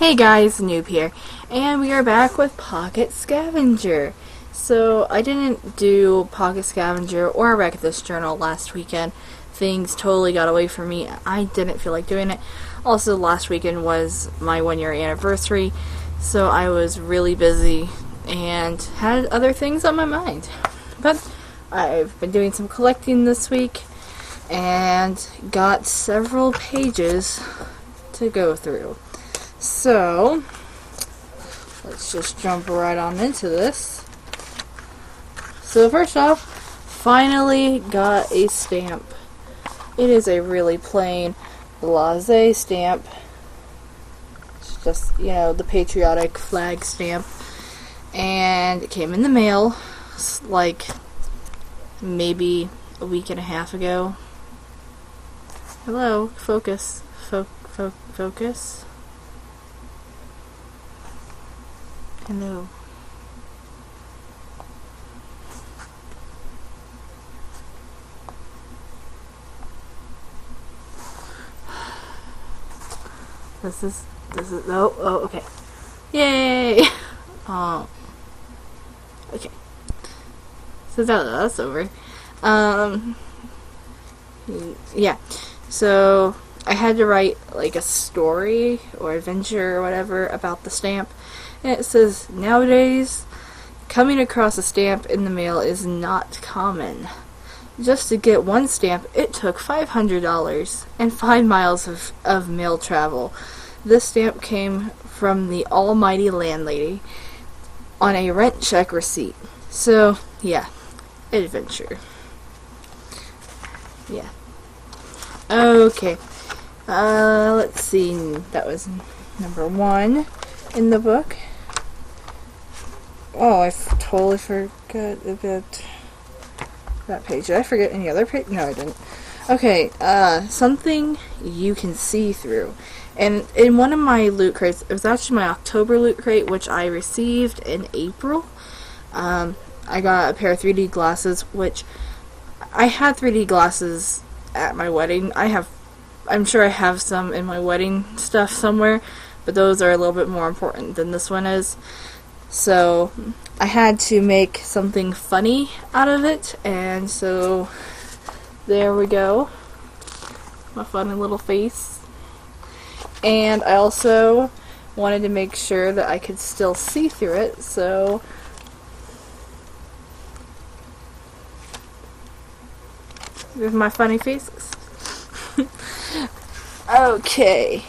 Hey guys, Noob here, and we are back with Pocket Scavenger. So, I didn't do Pocket Scavenger or Wreck This Journal last weekend. Things totally got away from me. I didn't feel like doing it. Also, last weekend was my 1-year anniversary, so I was really busy and had other things on my mind. But I've been doing some collecting this week and got several pages to go through. So, let's just jump right on into this. So first off, finally got a stamp. It is a really plain Blase stamp. It's just, the patriotic flag stamp. And it came in the mail, like, maybe a week and a half ago. Hello, focus. Focus. Hello. This is okay. Yay! Oh. Okay. So that's over. Yeah. So I had to write like a story or adventure or whatever about the stamp. And it says, nowadays, coming across a stamp in the mail is not common. Just to get one stamp, it took $500 and 5 miles of mail travel. This stamp came from the almighty landlady on a rent check receipt. So, yeah, adventure. Yeah. Okay. Let's see. That was number 1 in the book. Oh, I totally forgot about that page. Did I forget any other page? No, I didn't. Okay, something you can see through. And in one of my loot crates, it was actually my October loot crate, which I received in April. I got a pair of 3D glasses, which I had 3D glasses at my wedding. I'm sure I have some in my wedding stuff somewhere, but those are a little bit more important than this one is. So I had to make something funny out of it, and so there we go. My funny little face. And I also wanted to make sure that I could still see through it, so with my funny faces. Okay.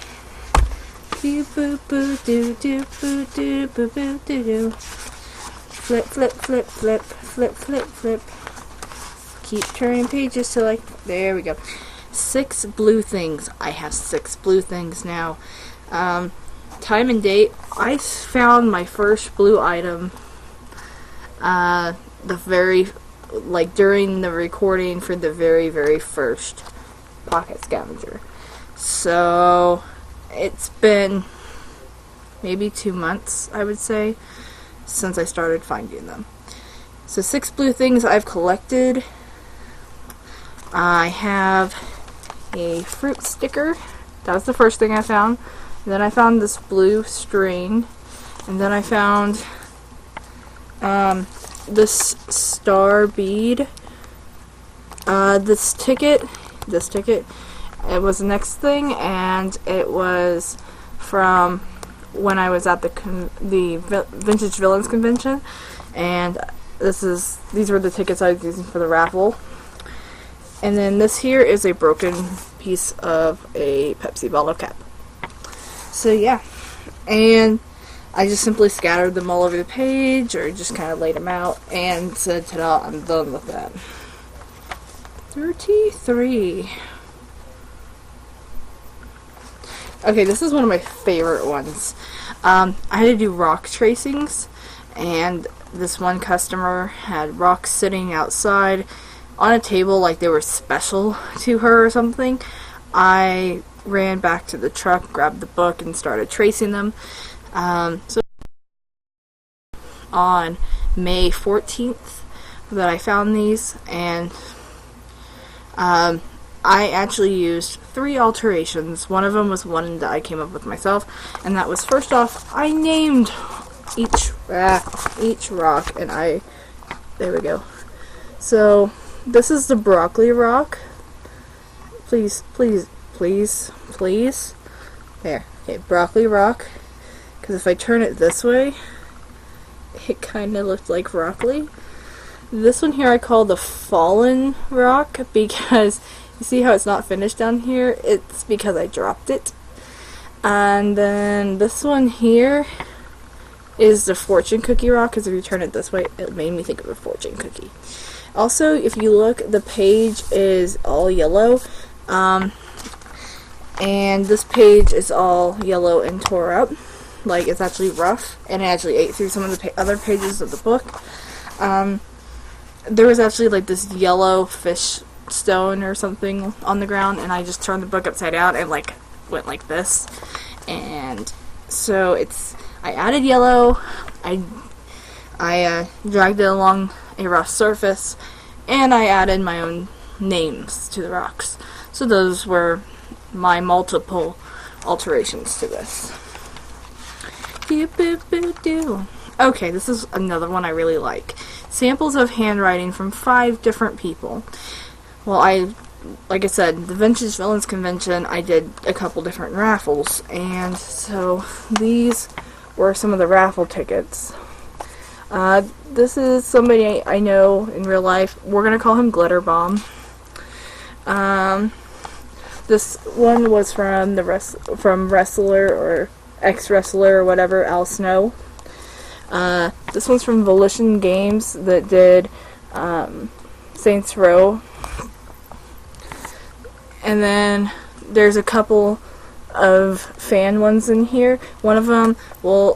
Boo boo boo doo doo boo doo boo boo doo doo. Flip flip flip flip flip flip flip. Keep turning pages till there we go. 6 blue things. I have 6 blue things now. Time and date. I found my first blue item. During the recording for the very first Pocket Scavenger. So it's been maybe 2 months, I would say, since I started finding them. So 6 blue things I've collected. I have a fruit sticker. That was the first thing I found. And then I found this blue string. And then I found this star bead. This ticket. It was the next thing, and it was from when I was at the Vintage Villains convention, and these were the tickets I was using for the raffle. And then this here is a broken piece of a Pepsi bottle cap. So yeah, and I just simply scattered them all over the page, or just kind of laid them out, and said, ta-da, I'm done with that. 33. Okay, this is one of my favorite ones. I had to do rock tracings, and this one customer had rocks sitting outside on a table like they were special to her or something. I ran back to the truck, grabbed the book, and started tracing them. So on May 14th that I found these, and I actually used 3 alterations. One of them was one that I came up with myself, and that was, first off, I named each rock, and there we go. So this is the broccoli rock. Please, please, please, please. There. Okay, broccoli rock. Because if I turn it this way, it kind of looked like broccoli. This one here I call the fallen rock, because you see how it's not finished down here? It's because I dropped it. And then this one here is the fortune cookie rock, because if you turn it this way, it made me think of a fortune cookie. Also, if you look, the page is all yellow, and this page is all yellow and tore up, like it's actually rough, and it actually ate through some of the other pages of the book. There was actually like this yellow fish stone or something on the ground, and I just turned the book upside down and like went like this, and so I added yellow, I dragged it along a rough surface, and I added my own names to the rocks. So those were my multiple alterations to this. Okay, this is another one I really like. Samples of handwriting from 5 different people. Well, like I said, the Vintage Villains Convention, I did a couple different raffles, and so these were some of the raffle tickets. This is somebody I know in real life. We're gonna call him Glitter Bomb. This one was from from wrestler or ex-wrestler or whatever, Al Snow. This one's from Volition Games that did Saints Row. And then there's a couple of fan ones in here. One of them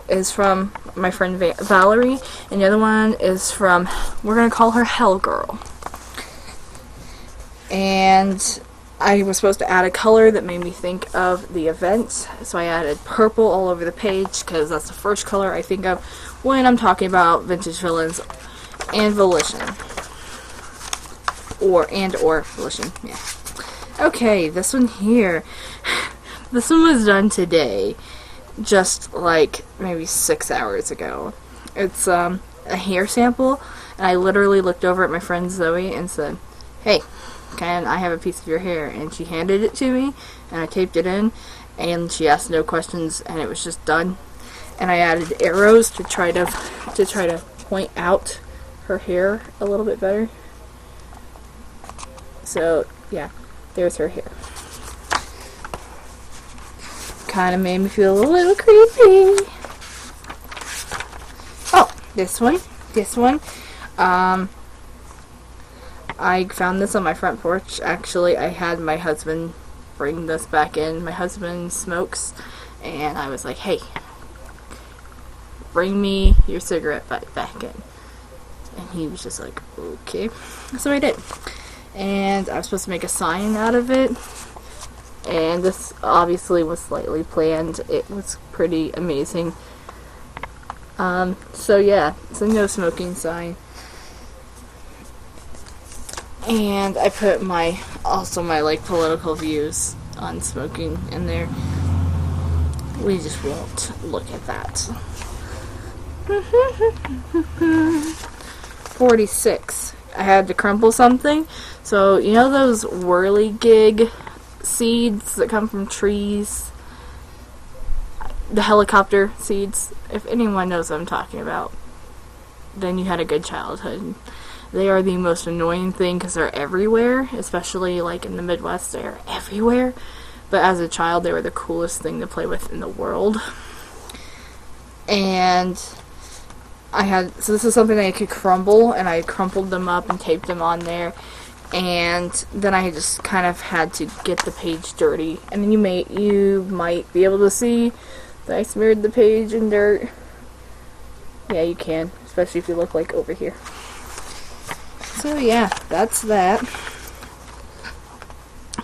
is from my friend Valerie, and the other one is from, we're going to call her Hell Girl. And I was supposed to add a color that made me think of the event, so I added purple all over the page, because that's the first color I think of when I'm talking about Vintage Villains and Volition. Or Volition, yeah. Okay, this one here. This one was done today, just like maybe 6 hours ago. It's a hair sample, and I literally looked over at my friend Zoe and said, "Hey, can I have a piece of your hair?" And she handed it to me, and I taped it in, and she asked no questions, and it was just done. And I added arrows to try to point out her hair a little bit better. So yeah, there's her hair. Kind of made me feel a little creepy. Oh, this one. I found this on my front porch. Actually, I had my husband bring this back in. My husband smokes, and I was like, "Hey, bring me your cigarette butt back in." And he was just like, "Okay." So I did. And I was supposed to make a sign out of it. And this obviously was slightly planned. It was pretty amazing. So yeah, it's a no smoking sign. And I put my like political views on smoking in there. We just won't look at that. 46. I had to crumple something. So you know those whirligig seeds that come from trees? The helicopter seeds? If anyone knows what I'm talking about, then you had a good childhood. They are the most annoying thing because they're everywhere, especially like in the Midwest. They're everywhere. But as a child, they were the coolest thing to play with in the world. And so this is something that I could crumble, and I crumpled them up and taped them on there. And then I just kind of had to get the page dirty. And then you might be able to see that I smeared the page in dirt. Yeah, you can, especially if you look like over here. So yeah, that's that.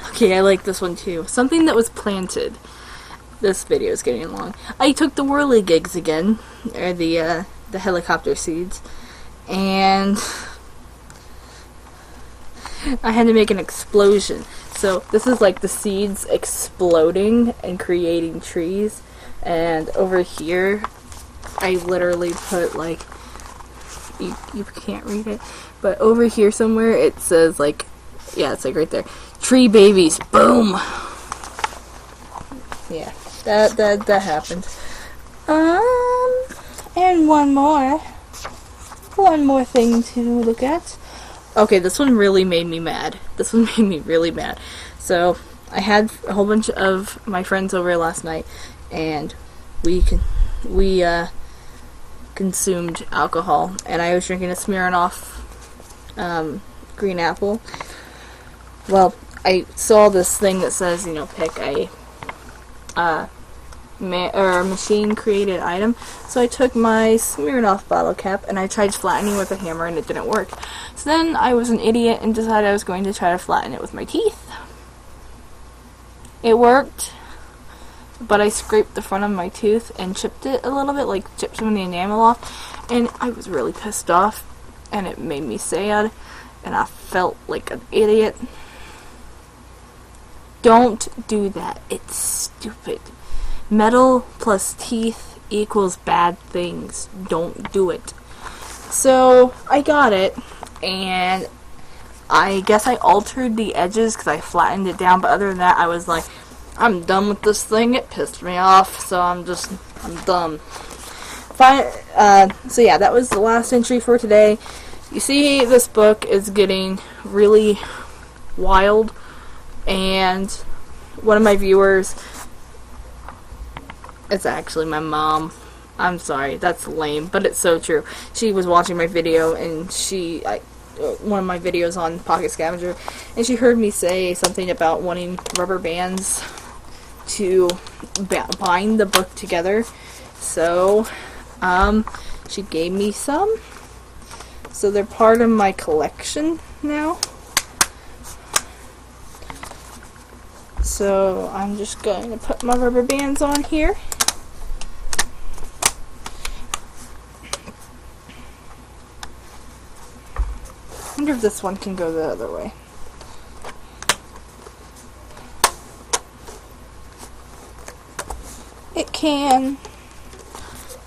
Okay, I like this one too. Something that was planted. This video is getting long. I took the whirligigs again, or the helicopter seeds, and I had to make an explosion. So this is like the seeds exploding and creating trees. And over here, I literally put like, you can't read it, but over here somewhere it says like, yeah, it's like right there, tree babies, boom. Yeah, that happened. And one more thing to look at. Okay, this one really made me mad. This one made me really mad. So, I had a whole bunch of my friends over last night, and we consumed alcohol, and I was drinking a Smirnoff green apple. Well, I saw this thing that says, you know, pick a machine-created item. So I took my Smirnoff bottle cap and I tried flattening with a hammer and it didn't work. So then I was an idiot and decided I was going to try to flatten it with my teeth. It worked, but I scraped the front of my tooth and chipped it a little bit, like chipped some of the enamel off, and I was really pissed off and it made me sad and I felt like an idiot. Don't do that. It's stupid. Metal plus teeth equals bad things. Don't do it. So, I got it, and I guess I altered the edges because I flattened it down, but other than that, I was like, I'm done with this thing. It pissed me off, so I'm done. Fine. So yeah, that was the last entry for today. You see, this book is getting really wild, and one of my viewers, it's actually my mom. I'm sorry, that's lame, but it's so true. She was watching my video, and one of my videos on Pocket Scavenger, and she heard me say something about wanting rubber bands to bind the book together. So, she gave me some. So they're part of my collection now. So I'm just going to put my rubber bands on here. I wonder if this one can go the other way. It can.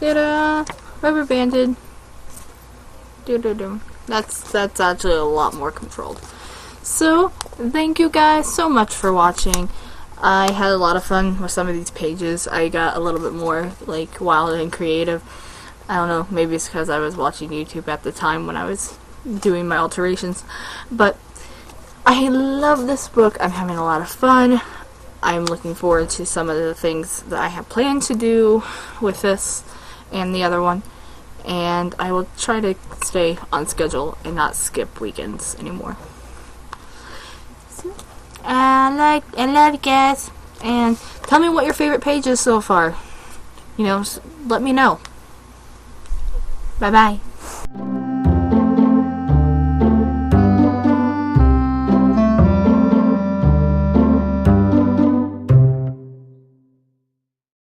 Ta-da! Rubber banded. Do-do-do. That's actually a lot more controlled. So, thank you guys so much for watching. I had a lot of fun with some of these pages. I got a little bit more, like, wild and creative. I don't know, maybe it's because I was watching YouTube at the time when I was doing my alterations. But, I love this book. I'm having a lot of fun. I'm looking forward to some of the things that I have planned to do with this and the other one. And I will try to stay on schedule and not skip weekends anymore. I love you guys. And tell me what your favorite page is so far. You know, let me know. Bye-bye.